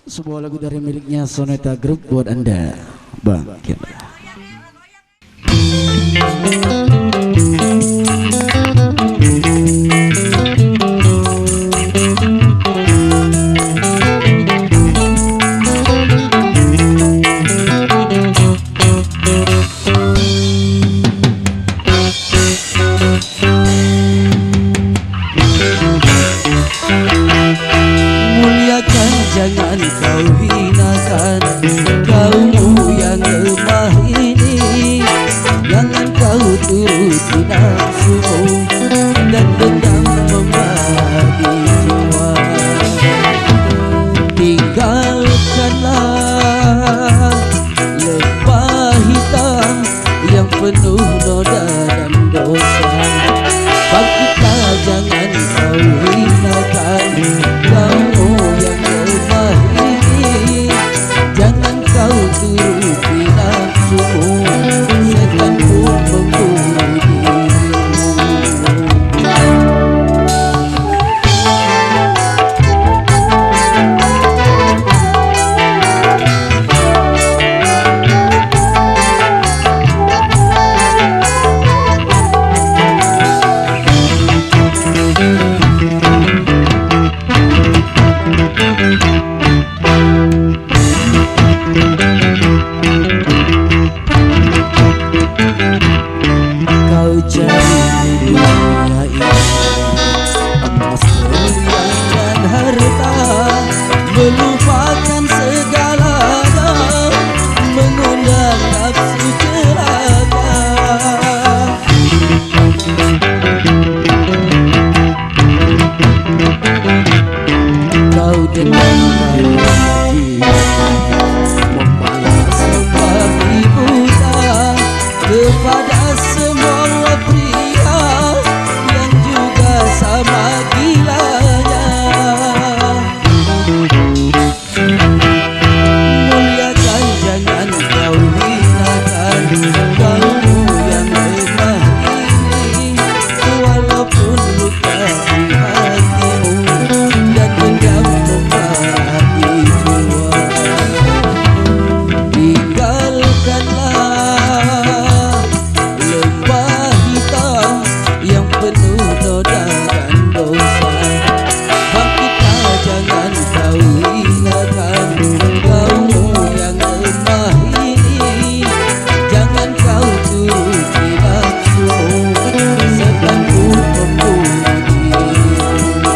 Sebuah lagu dari miliknya Soneta Group buat Anda, Bang Kela. Jangan kau hinakan kaummu yang lemah ini. Jangan kau turuti nafsumu dan dendam membagi jiwa. Tinggalkanlah lebah hitam yang penuh noda dan dosa. Bangkitlah, jangan kau hinakan kaummu yang lemah ini. Jangan kau turuti nafsumu, setan pun membunuh dirimu. Kau cari dunia ini, emas, perhiasan, harta, melupakan segalanya, mengundang nafsu celaka. Kau dengan hati memalas babi buta kepada semua pria yang juga sama gilanya. Muliakan, jangan kau hinakan kaummu yang lemah ini. Walaupun luka di hatimu dan dendam membagi jiwa. Tinggalkanlah lebah hitam yang penuh noda dan dosa. Bangkitlah, jangan kau hinakan kaummu yang lemah ini. Jangan kau turuti nafsumu, setan pun membunuh dirimu.